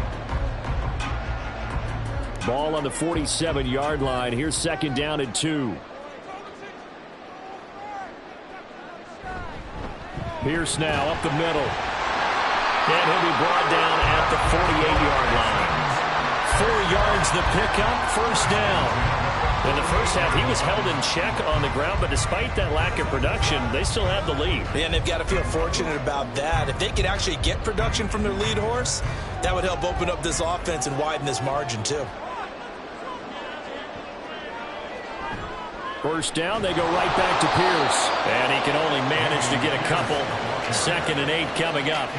Ball on the 47-yard line. Here's 2nd down and 2. Pierce now up the middle. And he'll be brought down at the 48-yard line. 4 yards the pickup, first down. In the first half, he was held in check on the ground, but despite that lack of production, they still have the lead. And they've got to feel fortunate about that. If they could actually get production from their lead horse, that would help open up this offense and widen this margin too. First down, they go right back to Pierce. And he can only manage to get a couple. 2nd and 8 coming up.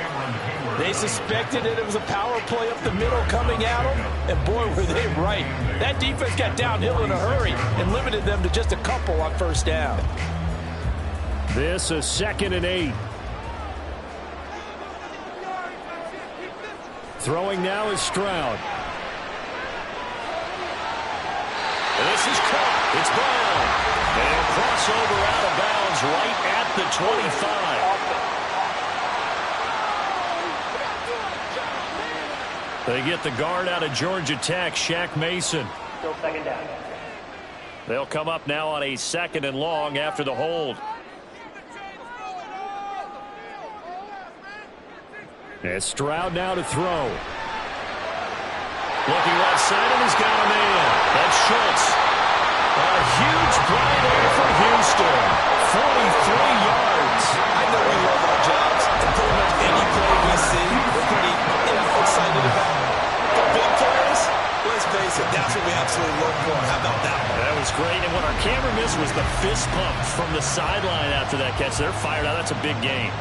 They suspected that it was a power play up the middle coming at them, and boy, were they right. That defense got downhill in a hurry and limited them to just a couple on first down. This is 2nd and 8. Throwing now is Stroud. This is caught. It's Brown. And he'll cross over out of bounds right at the 25. They get the guard out of Georgia Tech, Shaq Mason. Still 2nd down. They'll come up now on a 2nd and long after the hold. It's Stroud now to throw. Looking left side, and he's got a man. That's Schultz. A huge play there for Houston. 43 yards. I know we love our jobs, and pretty much any play we see, we're pretty excited about. The big plays, let's face it, that's what we absolutely look for. How about that one? That was great, and what our camera missed was the fist pump from the sideline after that catch. They're fired out. That's a big gain.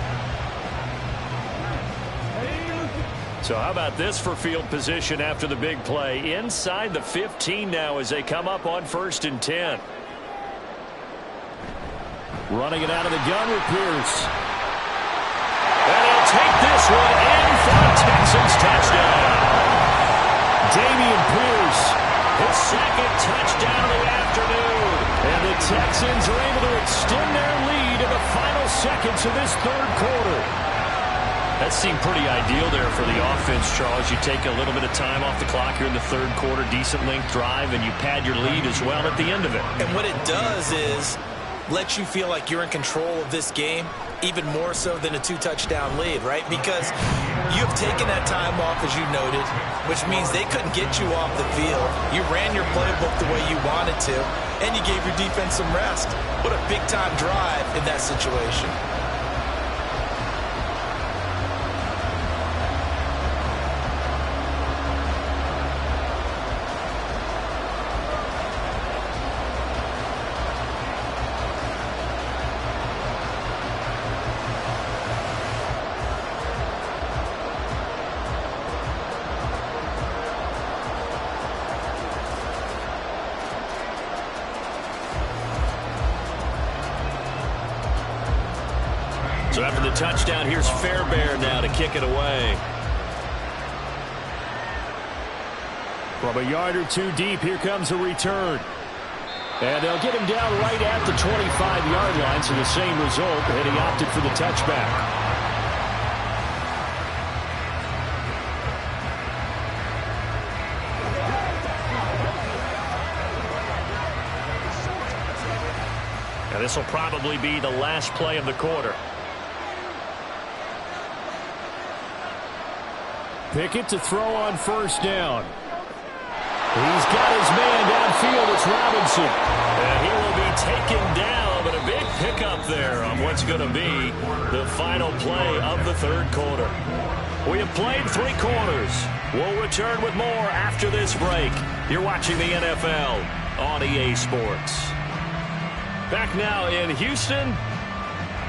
So how about this for field position after the big play? Inside the 15 now as they come up on 1st and 10. Running it out of the gun with Pierce. And he'll take this one in for a Texans touchdown. Damian Pierce, his 2nd touchdown of the afternoon. And the Texans are able to extend their lead in the final seconds of this 3rd quarter. That seemed pretty ideal there for the offense, Charles. You take a little bit of time off the clock here in the 3rd quarter, decent length drive, and you pad your lead as well at the end of it. And what it does is let you feel like you're in control of this game, even more so than a 2-touchdown lead, right? Because you have taken that time off, as you noted, which means they couldn't get you off the field. You ran your playbook the way you wanted to, and you gave your defense some rest. What a big-time drive in that situation. So after the touchdown, here's Fairbairn now to kick it away. From a yard or two deep, here comes a return. And they'll get him down right at the 25-yard line, so the same result, and he opted for the touchback. And this will probably be the last play of the quarter. Pickett to throw on 1st down. He's got his man downfield. It's Robinson. And he will be taken down, but a big pickup there on what's going to be the final play of the third quarter. We have played 3 quarters. We'll return with more after this break. You're watching the NFL on EA Sports. Back now in Houston.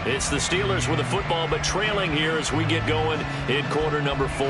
It's the Steelers with the football, but trailing here as we get going in quarter number 4.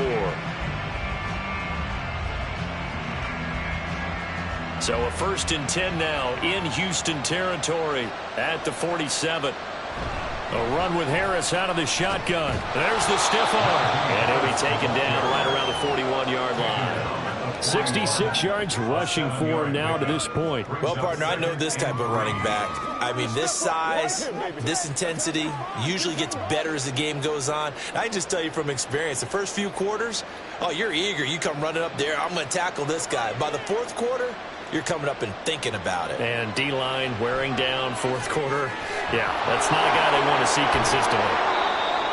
So a 1st and 10 now in Houston territory at the 47. A run with Harris out of the shotgun. There's the stiff arm. And he'll be taken down right around the 41-yard line. 66 yards rushing for him now to this point. Well, partner, I know this type of running back. I mean, this size, this intensity usually gets better as the game goes on. I can just tell you from experience, the first few quarters, oh, you're eager. You come running up there, I'm going to tackle this guy. By the 4th quarter, you're coming up and thinking about it. And D-line wearing down 4th quarter. Yeah, that's not a guy they want to see consistently.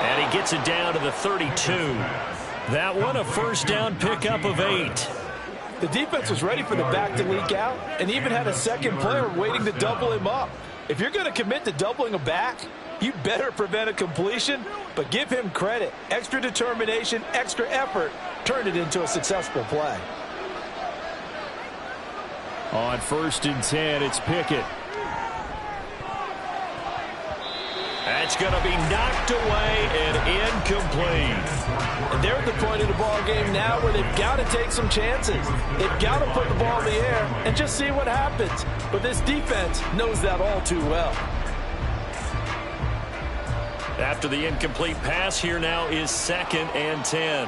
And he gets it down to the 32. That one a 1st down pickup of 8. The defense was ready for the back to leak out and even had a second player waiting to double him up. If you're going to commit to doubling a back, you better prevent a completion, but give him credit. Extra determination, extra effort, turned it into a successful play. On 1st and 10, it's Pickett. That's going to be knocked away and incomplete. And they're at the point of the ball game now where they've got to take some chances. They've got to put the ball in the air and just see what happens. But this defense knows that all too well. After the incomplete pass, here now is 2nd and 10.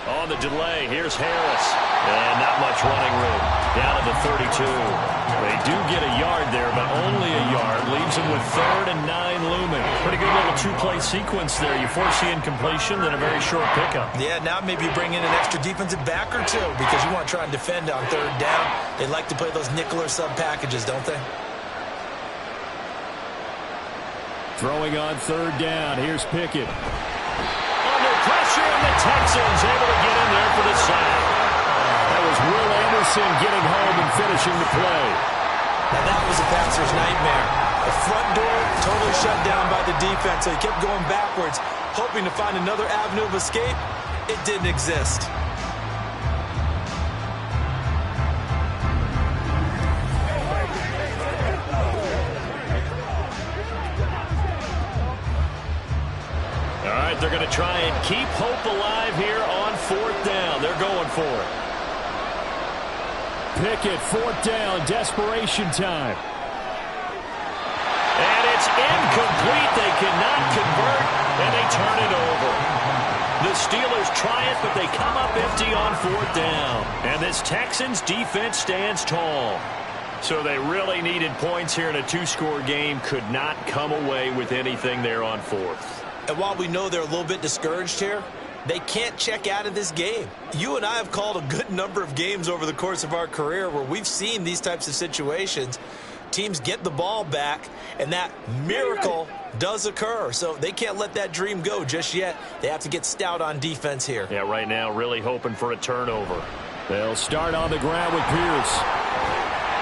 On the delay, here's Harris. And not much running room. Down at the 32. They do get a yard there, but only a yard. Leaves them with 3rd and 9 looming. Pretty good little 2-play sequence there. You force the incompletion, then a very short pickup. Yeah, now maybe you bring in an extra defensive back or 2 because you want to try and defend on 3rd down. They like to play those nickel or sub packages, don't they? Throwing on 3rd down. Here's Pickett. Under pressure, and the Texans able to get in there for the sack. That was Will Anderson getting home and finishing the play. Now that was a passer's nightmare. The front door totally shut down by the defense, so he kept going backwards, hoping to find another avenue of escape. It didn't exist. All right, they're going to try and keep hope alive here on 4th down. They're going for it. Pickett, 4th down, desperation time. And it's incomplete. They cannot convert, and they turn it over. The Steelers try it, but they come up empty on 4th down. And this Texans defense stands tall. So they really needed points here in a 2-score game. Could not come away with anything there on 4th. And while we know they're a little bit discouraged here, they can't check out of this game. You and I have called a good number of games over the course of our career where we've seen these types of situations. Teams get the ball back, and that miracle does occur. So they can't let that dream go just yet. They have to get stout on defense here. Yeah, right now really hoping for a turnover. They'll start on the ground with Pierce.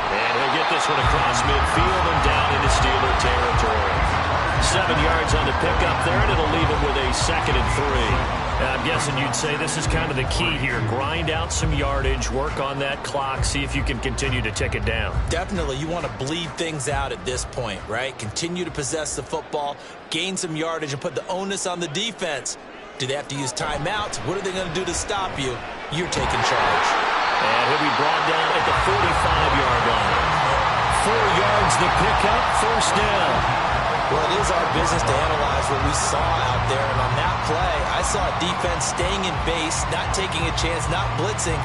And he'll get this one across midfield and down into Steeler territory. 7 yards on the pickup there, and it'll leave him with a 2nd and 3. And I'm guessing you'd say this is kind of the key here. Grind out some yardage, work on that clock, see if you can continue to tick it down. Definitely. You want to bleed things out at this point, right? Continue to possess the football, gain some yardage, and put the onus on the defense. Do they have to use timeouts? What are they going to do to stop you? You're taking charge. And he'll be brought down at the 45-yard line. 4 yards the pickup, 1st down. Well, it is our business to analyze what we saw out there. And on that play, I saw a defense staying in base, not taking a chance, not blitzing,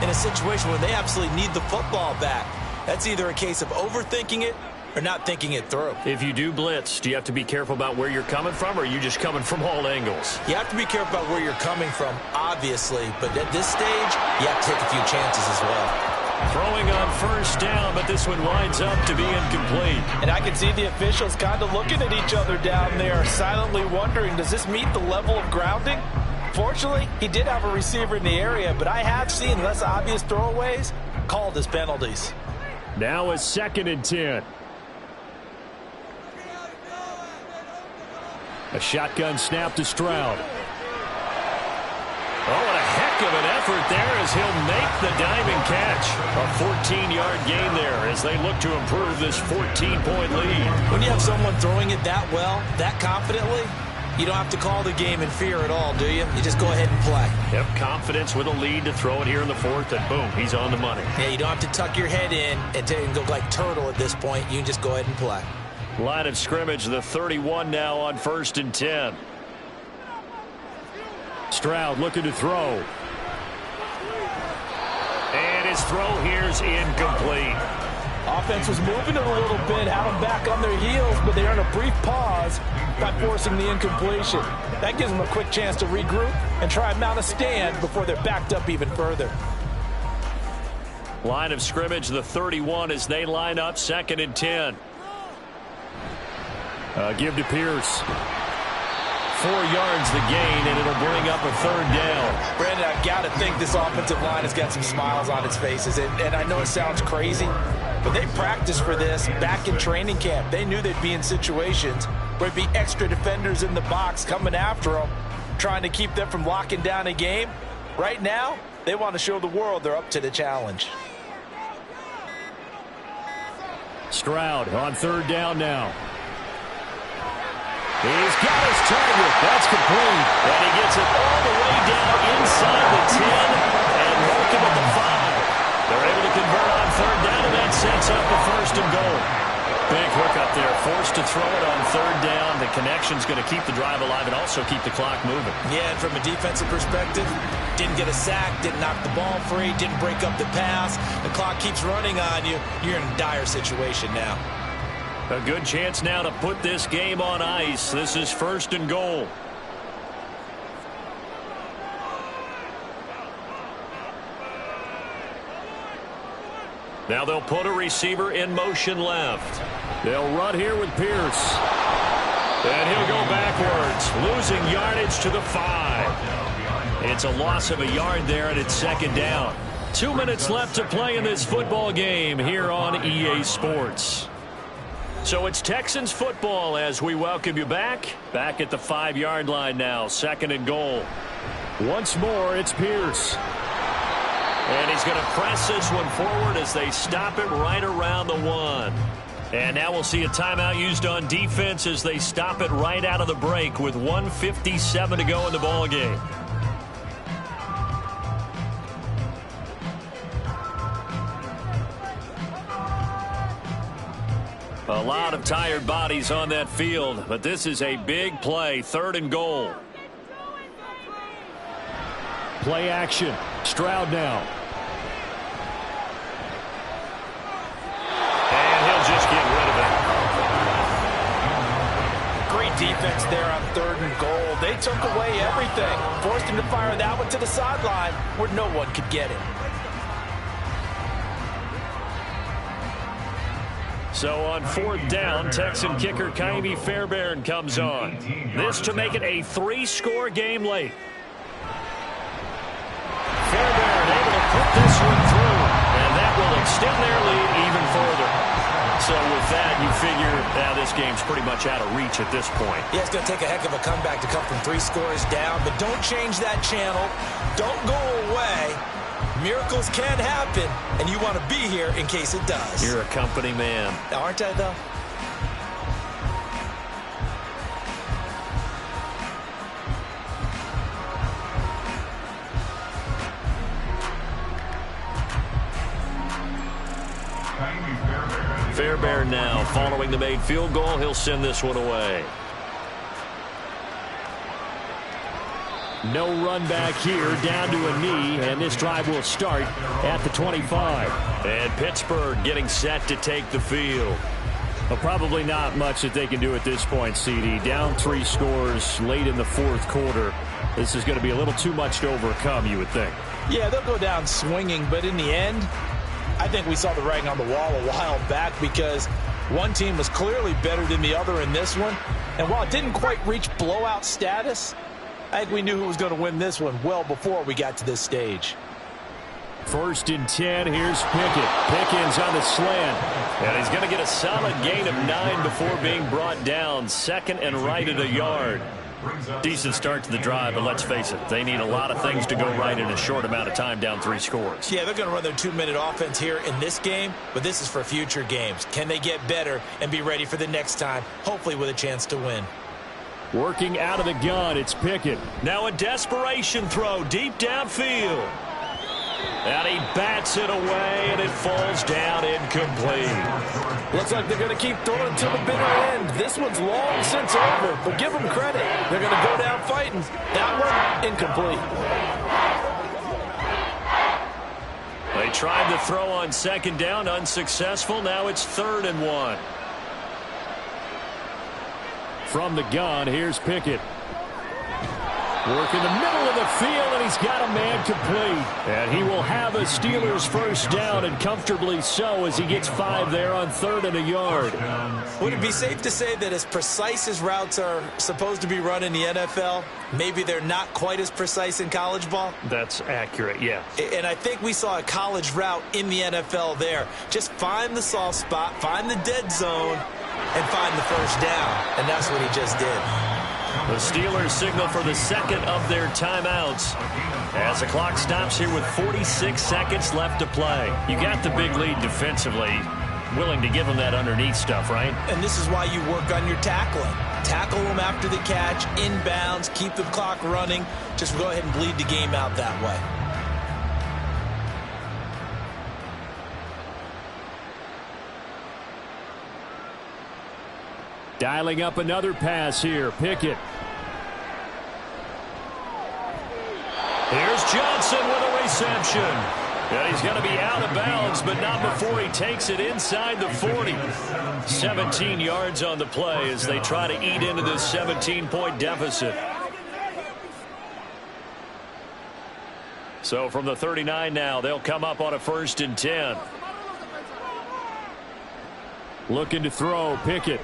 in a situation where they absolutely need the football back. That's either a case of overthinking it or not thinking it through. If you do blitz, do you have to be careful about where you're coming from, or are you just coming from all angles? You have to be careful about where you're coming from, obviously. But at this stage, you have to take a few chances as well. Throwing on 1st down, but this one winds up to be incomplete. And I can see the officials kind of looking at each other down there, silently wondering, does this meet the level of grounding? Fortunately, he did have a receiver in the area, but I have seen less obvious throwaways called as penalties. Now it's 2nd and 10. A shotgun snap to Stroud. Oh, what a heck of an effort there as he'll make the diving catch. A 14-yard gain there as they look to improve this 14-point lead. When you have someone throwing it that well, that confidently, you don't have to call the game in fear at all, do you? You just go ahead and play. Yep, confidence with a lead to throw it here in the 4th, and boom, he's on the money. Yeah, you don't have to tuck your head in and go like turtle at this point. You can just go ahead and play. Line of scrimmage, the 31 now on 1st and 10. Stroud looking to throw. And his throw here's incomplete. Offense was moving it a little bit, had them back on their heels, but they earned a brief pause by forcing the incompletion. That gives them a quick chance to regroup and try and mount a stand before they're backed up even further. Line of scrimmage, the 31 as they line up 2nd and 10. Give to Pierce. 4 yards the gain, and it'll bring up a 3rd down. Brandon, I've got to think this offensive line has got some smiles on its faces. And I know it sounds crazy, but they practiced for this back in training camp. They knew they'd be in situations where there'd be extra defenders in the box coming after them, trying to keep them from locking down a game. Right now, they want to show the world they're up to the challenge. Stroud on 3rd down now. He's got his target. That's complete. And he gets it all the way down inside the 10 and welcome at the 5. They're able to convert on 3rd down, and that sets up the 1st and goal. Big hook up there. Forced to throw it on 3rd down. The connection's going to keep the drive alive and also keep the clock moving. Yeah, and from a defensive perspective, didn't get a sack, didn't knock the ball free, didn't break up the pass. The clock keeps running on you. You're in a dire situation now. A good chance now to put this game on ice. This is 1st and goal. Now they'll put a receiver in motion left. They'll run here with Pierce. And he'll go backwards, losing yardage to the 5. It's a loss of a yard there, and it's 2nd down. 2 minutes left to play in this football game here on EA Sports. So it's Texans football as we welcome you back at the 5-yard line now, 2nd and goal. Once more, it's Pierce. And he's going to press this one forward as they stop it right around the 1. And now we'll see a timeout used on defense as they stop it right out of the break with 1:57 to go in the ball game. A lot of tired bodies on that field, but this is a big play, 3rd and goal. Play action. Stroud now. And he'll just get rid of it. Great defense there on 3rd and goal. They took away everything. Forced him to fire that one to the sideline where no one could get it. So on 4th down, Texan kicker Kaimi Fairbairn comes on. This to make it a 3-score game late. Fairbairn able to put this one through, and that will extend their lead even further. So with that, you figure this game's pretty much out of reach at this point. Yeah, it's going to take a heck of a comeback to come from 3 scores down, but don't change that channel. Don't go away. Miracles can happen, and you want to be here in case it does. You're a company man. Aren't I, though? Fairbairn now following the made field goal. He'll send this one away. No run back here, down to a knee, and this drive will start at the 25. And Pittsburgh getting set to take the field. Well, probably not much that they can do at this point, CD. Down 3 scores late in the 4th quarter. This is going to be a little too much to overcome, you would think. Yeah, they'll go down swinging, but in the end, I think we saw the writing on the wall a while back because one team was clearly better than the other in this one. And while it didn't quite reach blowout status, I think we knew who was going to win this one well before we got to this stage. 1st and 10. Here's Pickett. Pickens on the slant. And he's going to get a solid gain of 9 before being brought down. 2nd and right at a yard. Decent start to the drive, but let's face it, they need a lot of things to go right in a short amount of time, down 3 scores. Yeah, they're going to run their 2-minute offense here in this game, but this is for future games. Can they get better and be ready for the next time, hopefully with a chance to win? Working out of the gun, it's Pickett. Now a desperation throw deep downfield. And he bats it away, and it falls down incomplete. Looks like they're going to keep throwing to the bitter end. This one's long since over, but give them credit. They're going to go down fighting. That one, incomplete. They tried to throw on 2nd down, unsuccessful. Now it's 3rd and 1. From the gun, here's Pickett. Work in the middle of the field, and he's got a man complete. And he will have a Steelers 1st down, and comfortably so, as he gets 5 there on 3rd and a yard. Would it be safe to say that as precise as routes are supposed to be run in the NFL, maybe they're not quite as precise in college ball? That's accurate, yeah. And I think we saw a college route in the NFL there. Just find the soft spot, find the dead zone, and find the 1st down. And that's what he just did. The Steelers signal for the 2nd of their timeouts as the clock stops here with 46 seconds left to play. You got the big lead defensively. Willing to give them that underneath stuff, right? And this is why you work on your tackling. Tackle them after the catch, inbounds, keep the clock running. Just go ahead and bleed the game out that way. Dialing up another pass here. Pickett. Here's Johnson with a reception. And he's going to be out of bounds, but not before he takes it inside the 40. 17 yards on the play as they try to eat into this 17-point deficit. So from the 39 now, they'll come up on a 1st and 10. Looking to throw, Pickett.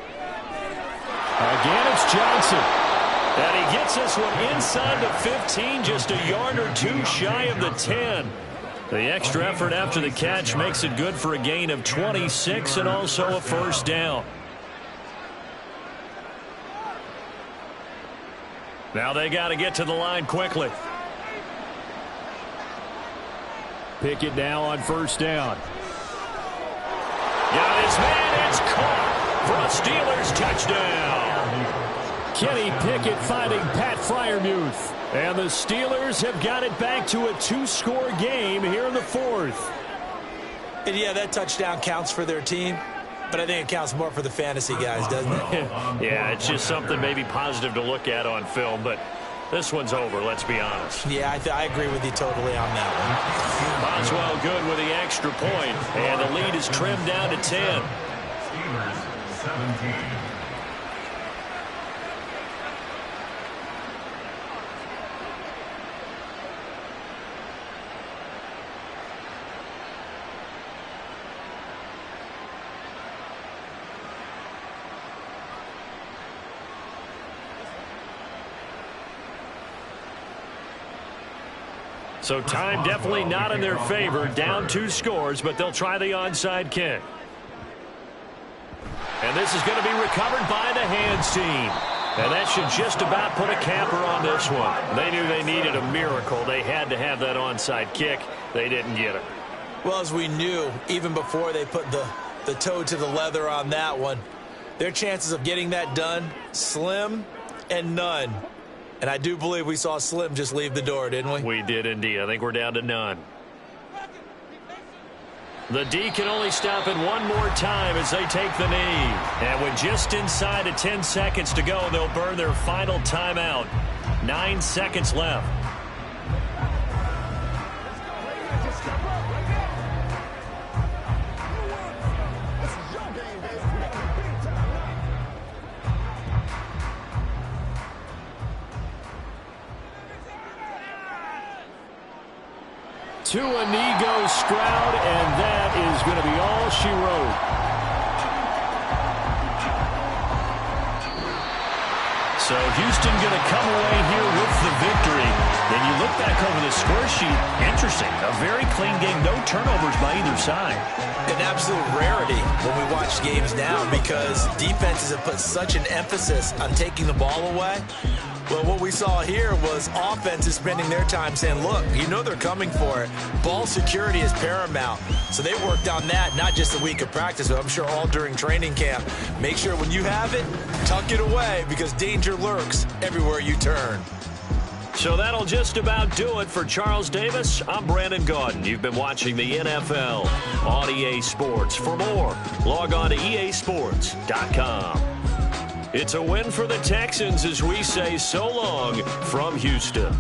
Again, it's Johnson. And he gets this one inside the 15, just a yard or 2 shy of the 10. The extra effort after the catch makes it good for a gain of 26 and also a 1st down. Now they got to get to the line quickly. Pickett now on 1st down. Got his man, it's caught for a Steelers touchdown. Kenny Pickett finding Pat Freiermuth. And the Steelers have got it back to a 2-score game here in the 4th. And yeah, that touchdown counts for their team, but I think it counts more for the fantasy guys, doesn't it? Yeah, it's just something maybe positive to look at on film, but this one's over, let's be honest. Yeah, I agree with you totally on that one. Boswell good with the extra point, and the lead is trimmed down to 10. Steelers 17. So time definitely not in their favor. Down 2 scores, but they'll try the onside kick. And this is going to be recovered by the hands team. And that should just about put a capper on this one. They knew they needed a miracle. They had to have that onside kick. They didn't get it. Well, as we knew, even before they put the toe to the leather on that one, their chances of getting that done, slim and none. And I do believe we saw Slim just leave the door, didn't we? We did indeed. I think we're down to none. The D can only stop it one more time as they take the knee. And with just inside of 10 seconds to go, they'll burn their final timeout. 9 seconds left. To Inigo Stroud, and that is going to be all she wrote. So Houston going to come away here with the victory. And you look back over the score sheet, interesting. A very clean game, no turnovers by either side. An absolute rarity when we watch games now because defenses have put such an emphasis on taking the ball away. Well, what we saw here was offenses spending their time saying, look, you know they're coming for it. Ball security is paramount. So they worked on that, not just a week of practice, but I'm sure all during training camp. Make sure when you have it, tuck it away because danger lurks everywhere you turn. So that'll just about do it for Charles Davis. I'm Brandon Gaudin. You've been watching the NFL on EA Sports. For more, log on to easports.com. It's a win for the Texans as we say so long from Houston.